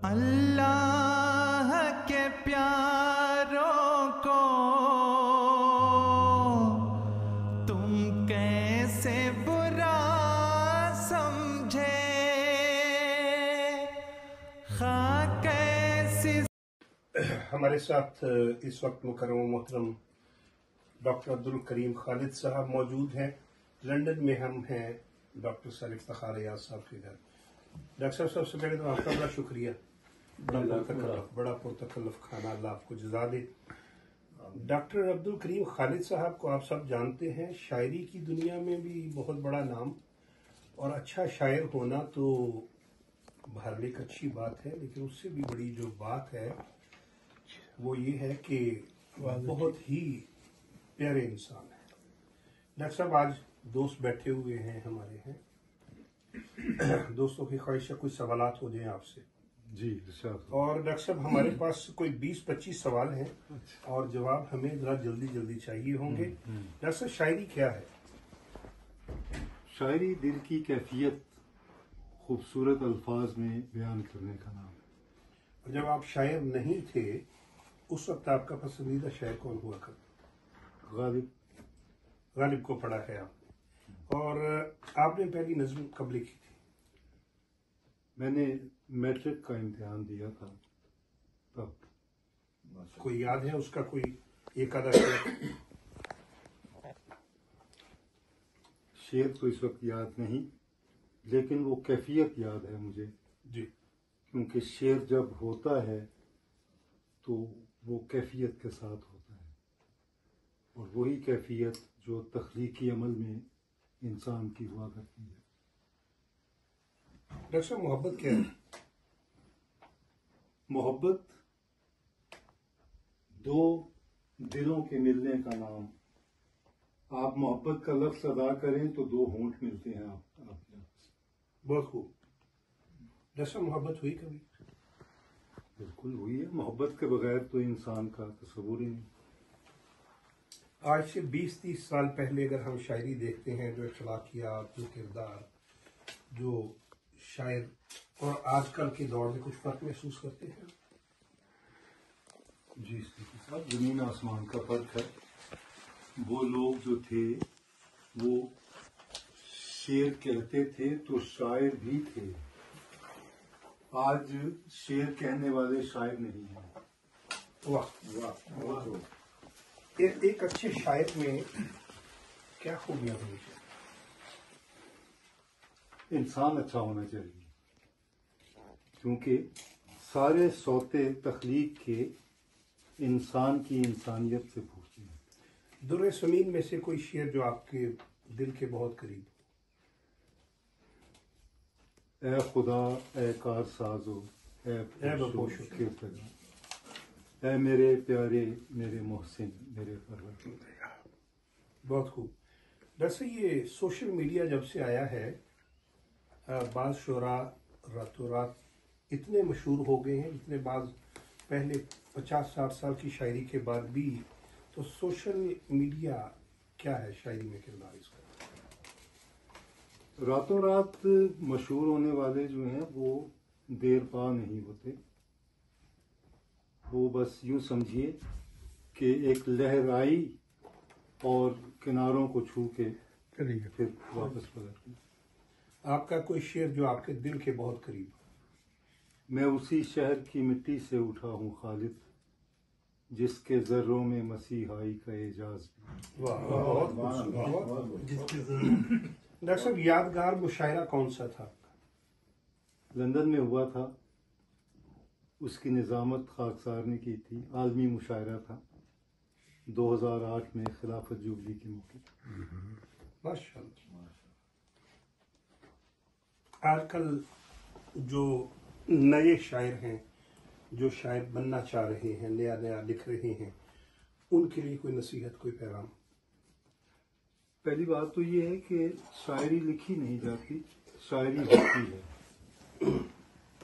اللہ کے پیاروں کو تم کیسے برا سمجھے، خواہ کیسی۔ ہمارے ساتھ اس وقت مکرم و محترم ڈاکٹر عبدالکریم خالد صاحب موجود ہیں۔ لندن میں ہم ہیں ڈاکٹر صالح افتخار ایاز صاحب کے گھر۔ ڈاکٹر صاحب سب سے پہلے تو آپ کا بڑا شکریہ، بڑا پرتکلف کھانا، اللہ آپ کو جزا دے۔ ڈاکٹر عبدالکریم خالد صاحب کو آپ سب جانتے ہیں، شاعری کی دنیا میں بھی بہت بڑا نام، اور اچھا شاعر ہونا تو بہرحال ایک اچھی بات ہے، لیکن اس سے بھی بڑی جو بات ہے وہ یہ ہے کہ بہت ہی پیارے انسان ہے۔ ڈاکٹر صاحب آج دوست بیٹھے ہوئے ہیں ہمارے ہیں، دوستوں کی خواہش ہے کچھ سوالات ہو جائیں آپ سے۔ جی اور ڈاکٹر صاحب ہمارے پاس کوئی 20-25 سوال ہیں اور جواب ہمیں ذرا جلدی چاہیے ہوں گے۔ ڈاکٹر صاحب شاعری کیا ہے؟ شاعری دل کی کیفیت خوبصورت الفاظ میں بیان کرنے کا نام ہے۔ جب آپ شاعر نہیں تھے اس وقت آپ کا پسندیدہ شاعر کون ہوا کرتا؟ غالب کو پڑھا ہے آپ نے، اور آپ نے پہلی نظم کب لکھی تھی؟ میں نے میٹرک کا امتحان دیا تھا تب۔ کوئی یاد ہے اس کا کوئی ایک آدھا شعر؟ شعر تو اس وقت یاد نہیں، لیکن وہ کیفیت یاد ہے مجھے۔ جی، کیونکہ شعر جب ہوتا ہے تو وہ کیفیت کے ساتھ ہوتا ہے، اور وہی کیفیت جو تخلیقی عمل میں انسان کی ہوا کرتی ہے۔ ڈاکٹر صاحب محبت کیا ہے؟ محبت دو دلوں کے ملنے کا نام۔ آپ محبت کا لفظ ادا کریں تو دو ہونٹ ملتے ہیں آپ کے۔ بہت خوب۔ ڈاکٹر صاحب محبت ہوئی کبھی؟ بالکل ہوئی ہے، محبت کے بغیر تو انسان کا تصور ہی نہیں۔ آج سے 20-30 سال پہلے اگر ہم شاعری دیکھتے ہیں، جو اخلاقیات، جو کردار، جو شاعر، اور آج کل کے دور میں کچھ فرق محسوس کرتے ہیں؟ جی صاحب، زمین آسمان کا فرق ہے۔ وہ لوگ جو تھے وہ شعر کہتے تھے تو شاعر بھی تھے، آج شعر کہنے والے شاعر نہیں ہیں۔ واہ واہ! ایک اچھے شاعر میں کیا خوبیاں ہونی چاہیے؟ انسان اچھا ہونا چاہیے، کیونکہ سارے سوتے تخلیق کے انسان کی انسانیت سے پوچھتے ہیں۔ در سمین میں سے کوئی شعر جو آپ کے دل کے بہت قریب ہو؟ اے خدا، اے کار سازو، اے بپوشو کے فضا، اے میرے پیارے، میرے محسن، میرے پرور۔ بہت خوب۔ ویسے یہ سوشل میڈیا جب سے آیا ہے، بعض شعراء راتوں رات اتنے مشہور ہو گئے ہیں، اتنے بعض پہلے 50-60 سال کی شاعری کے بعد بھی، تو سوشل میڈیا کیا ہے شاعری میں کردار اس کا؟ راتوں رات مشہور ہونے والے جو ہیں وہ دیر پا نہیں ہوتے، وہ بس یوں سمجھیے کہ ایک لہر آئی اور کناروں کو چھو کے پھر واپس پلٹ گئی۔ آپ کا کوئی شعر جو آپ کے دل کے بہت قریب ہو؟ میں اسی شہر کی مٹی سے اٹھا ہوں خالد، جس کے ذروں میں مسیحائی کا اعجاز بھی۔ بہت ڈاکٹر صاحب یادگار مشاعرہ کون سا تھا آپ کا؟ لندن میں ہوا تھا، اس کی نظامت خاکسار نے کی تھی، عالمی مشاعرہ تھا 2008 میں خلافت جوبلی کے موقع۔ ماشاء اللہ۔ آج کل جو نئے شاعر ہیں، جو شاعر بننا چاہ رہے ہیں، نیا لکھ رہے ہیں، ان کے لیے کوئی نصیحت، کوئی پیغام؟ پہلی بات تو یہ ہے کہ شاعری لکھی نہیں جاتی، شاعری ہوتی ہے،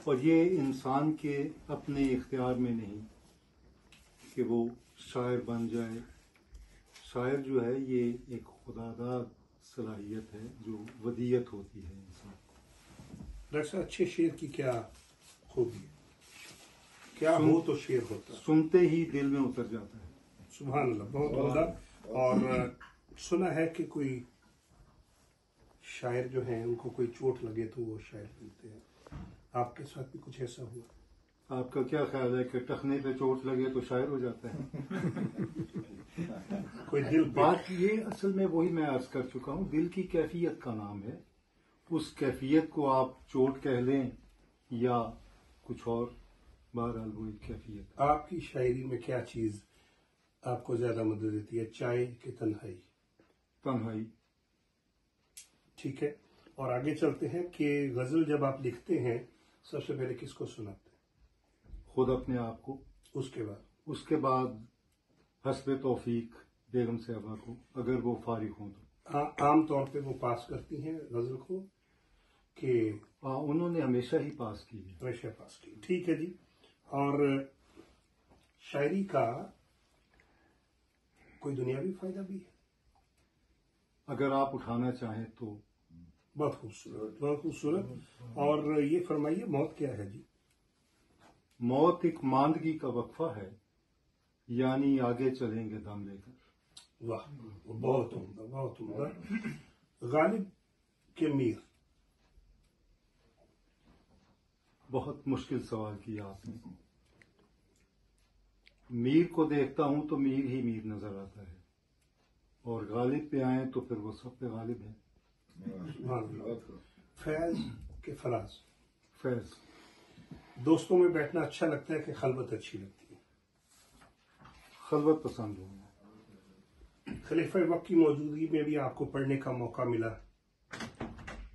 اور یہ انسان کے اپنے اختیار میں نہیں کہ وہ شاعر بن جائے۔ شاعر جو ہے یہ ایک خداداد صلاحیت ہے جو ودیت ہوتی ہے انسان۔ ڈاکٹر صاحب اچھے شعر کی کیا خوبی ہے؟ کیا ہو تو شعر ہوتا. سنتے ہی دل میں اتر جاتا ہے. سبحان اللہ, بہت عمدہ. اور سنا ہے کہ کوئی شاعر جو ہیں ان کو کوئی چوٹ لگے تو وہ شاعر بنتے ہیں. آپ کے ساتھ بھی کچھ ایسا ہوا؟ آپ کا کیا خیال ہے کہ ٹخنے پہ چوٹ لگے تو شاعر ہو جاتا ہے؟ کوئی دل بات یہ اصل میں وہی میں عرض کر چکا ہوں, دل کی کیفیت کا نام ہے. اس کیفیت کو آپ چوٹ کہہ لیں یا کچھ اور, بہرحال وہی کیفیت. آپ کی شاعری میں کیا چیز آپ کو زیادہ مدد دیتی ہے, چائے کہ تنہائی؟ تنہائی. ٹھیک ہے, اور آگے چلتے ہیں کہ غزل جب آپ لکھتے ہیں سب سے پہلے کس کو سناتے ہیں؟ خود اپنے آپ کو. اس کے بعد حسب توفیق بیگم صاحبہ کو, اگر وہ فارغ ہوں تو. عام طور پہ وہ پاس کرتی ہیں غزل کو کہ انہوں نے ہمیشہ ہی پاس کی ہے. ہمیشہ پاس کی. ٹھیک ہے جی. اور شاعری کا کوئی دنیاوی فائدہ بھی ہے؟ اگر آپ اٹھانا چاہیں تو. بہت خوبصورت, بہت خوبصورت. اور یہ فرمائیے موت کیا ہے جی؟ موت ایک ماندگی کا وقفہ ہے, یعنی آگے چلیں گے دم لے کر. واہ, بہت عمدہ, بہت عمدہ. غالب کے میر. بہت مشکل سوال کیا آپ نے. میر کو دیکھتا ہوں تو میر ہی میر نظر آتا ہے, اور غالب پہ آئیں تو پھر وہ سب پہ غالب ہے. فیض کے فراز. فیض. دوستوں میں بیٹھنا اچھا لگتا ہے کہ خلوت اچھی لگتی ہے؟ خلوت پسند ہوں. خلیفہ وقت کی موجودگی میں بھی آپ کو پڑھنے کا موقع ملا,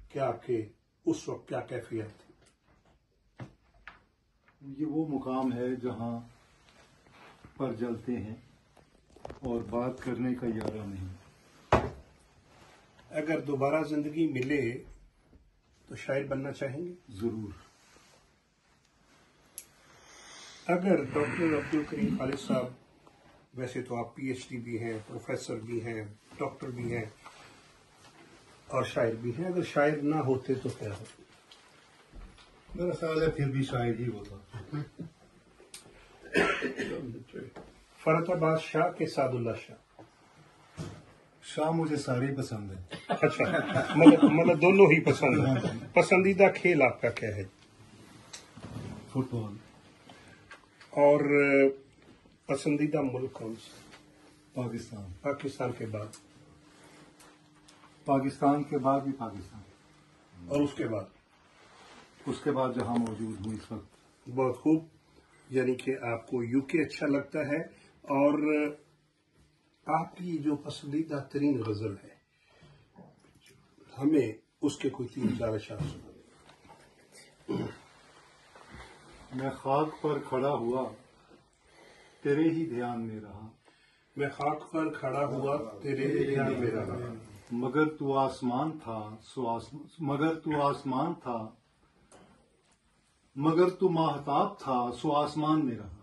کیا آپ کے اس وقت کیا کیفیت تھی؟ یہ وہ مقام ہے جہاں پر جلتے ہیں اور بات کرنے کا ارادہ نہیں. اگر دوبارہ زندگی ملے تو شاعر بننا چاہیں گے؟ ضرور. اگر ڈاکٹر عبدالکریم خالد صاحب, ویسے تو آپ پی ایچ ڈی بھی ہیں, پروفیسر بھی ہیں, ڈاکٹر بھی ہیں اور شاعر بھی ہیں, اگر شاعر نہ ہوتے تو کیا ہوتا؟ میرا خیال ہے پھر بھی شاعر ہی ہوتا. فرات آباد شاہ کے سعد اللہ شاہ؟ شاہ مجھے سارے پسند ہیں. اچھا, مطلب دونوں ہی پسند ہیں. پسندیدہ کھیل آپ کا کیا ہے؟ فٹ بال. اور پسندیدہ ملک کون سا؟ پاکستان. پاکستان کے بعد؟ پاکستان کے بعد بھی پاکستان. اور اس کے بعد؟ اس کے بعد جہاں موجود ہوں اس وقت. بہت خوب. یعنی کہ آپ کو یو کے اچھا لگتا ہے, اور آپ کی جو پسندیدہ ترین غزل ہے ہمیں اس کے کوئی 3-4 اشعار سنا دیں. میں خاک پر کھڑا ہوا تیرے ہی دھیان میں رہا. میں خاک پر کھڑا ہوا تیرے ہی دھیان میں رہا. مگر تو آسمان تھا مگر تو ماہتاب تھا سو آسمان میں رہا.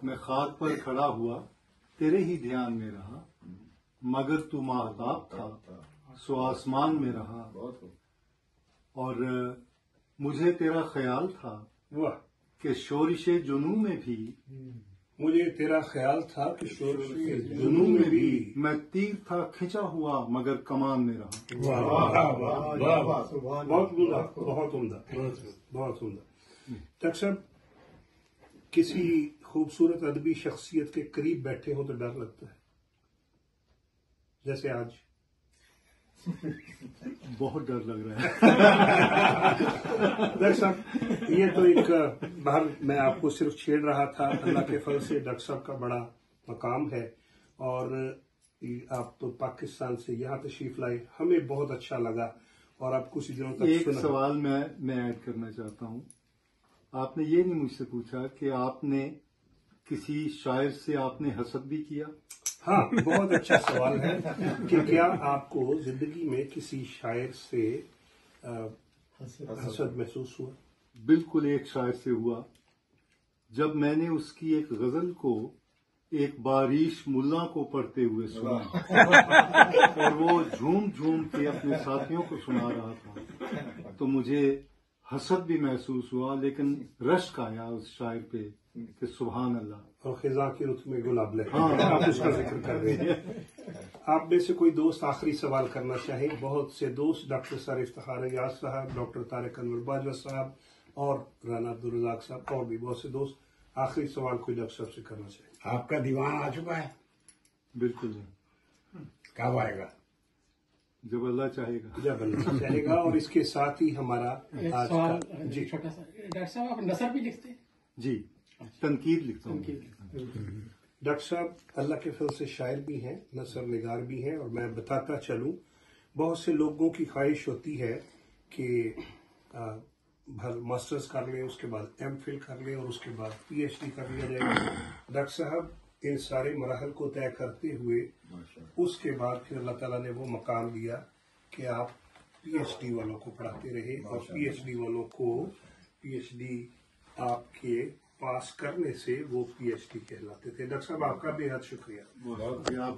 میں خاک پر کھڑا ہوا تیرے ہی دھیان میں رہا, مگر تو ماہتاب تھا سو آسمان میں رہا. اور مجھے تیرا خیال تھا واہ, کہ شورش جنوں میں بھی, مجھے تیرا خیال تھا کہ شورش جنوں میں بھی میں تیر تھا کھنچا ہوا مگر کمان میں رہا. بہت عمدہ, بہت عمدہ, بہت عمدہ. ڈاکٹر صاحب, کسی خوبصورت ادبی شخصیت کے قریب بیٹھے ہو تو ڈر لگتا ہے, جیسے آج؟ بہت ڈر لگ رہا ہے. ڈاکٹر صاحب, یہ تو ایک باہر میں آپ کو صرف چھیڑ رہا تھا. اللہ کے فضل سے ڈاکٹر صاحب کا بڑا مقام ہے, اور آپ تو پاکستان سے یہاں تشریف لائے, ہمیں بہت اچھا لگا. اور آپ کچھ دنوں تک ایک سوال میں ایڈ کرنا چاہتا ہوں. آپ نے یہ نہیں مجھ سے پوچھا کہ آپ نے کسی شاعر سے آپ نے حسد بھی کیا؟ ہاں, بہت اچھا سوال ہے کہ کیا آپ کو زندگی میں کسی شاعر سے حسد محسوس ہوا؟ بالکل ایک شاعر سے ہوا. جب میں نے اس کی ایک غزل کو ایک باریش ملا کو پڑھتے ہوئے سنا, اور وہ جھوم جھوم کے اپنے ساتھیوں کو سنا رہا تھا, تو مجھے حسد بھی محسوس ہوا، لیکن رشک آیا اس شاعر پہ کہ سبحان اللہ. اور خزاں کی رت میں گلاب لہے، ہاں. آپ اس کا ذکر کر رہے ہیں. آپ میں سے کوئی دوست آخری سوال کرنا چاہیں؟ بہت سے دوست، ڈاکٹر سر افتخار ایاز صاحب، ڈاکٹر طارق انور باجوہ صاحب اور رانا عبدالرزاق صاحب، اور بھی بہت سے دوست، آخری سوال کوئی ڈاکٹر صاحب سے کرنا چاہیں؟ آپ کا دیوان آ چکا ہے؟ بالکل کب آئے گا؟ جب اللہ چاہے گا. جب اللہ چاہے گا. اور اس کے ساتھ ہی ہمارا ایک آج سوال کا جی چھوٹا سا، ڈاکٹر صاحب آپ نثر بھی لکھتے ہیں؟ جی، تنقید لکھتا ہوں. ڈاکٹر صاحب اللہ کے فضل سے شاعر بھی ہیں، نثر نگار بھی ہیں، اور میں بتاتا چلوں بہت سے لوگوں کی خواہش ہوتی ہے کہ ماسٹرز کر لیں، اس کے بعد ایم فل کر لیں اور اس کے بعد پی ایچ ڈی کر لیا جائے گا. ڈاکٹر صاحب ان سارے مراحل کو طے کرتے ہوئے اس کے بعد پھر اللہ تعالیٰ نے وہ مقام دیا کہ آپ پی ایچ ڈی والوں کو پڑھاتے رہے، اور پی ایچ ڈی والوں کو پی ایچ ڈی آپ کے پاس کرنے سے وہ پی ایچ ڈی کہلاتے تھے. ڈاکٹر صاحب آپ کا بے حد شکریہ. آپ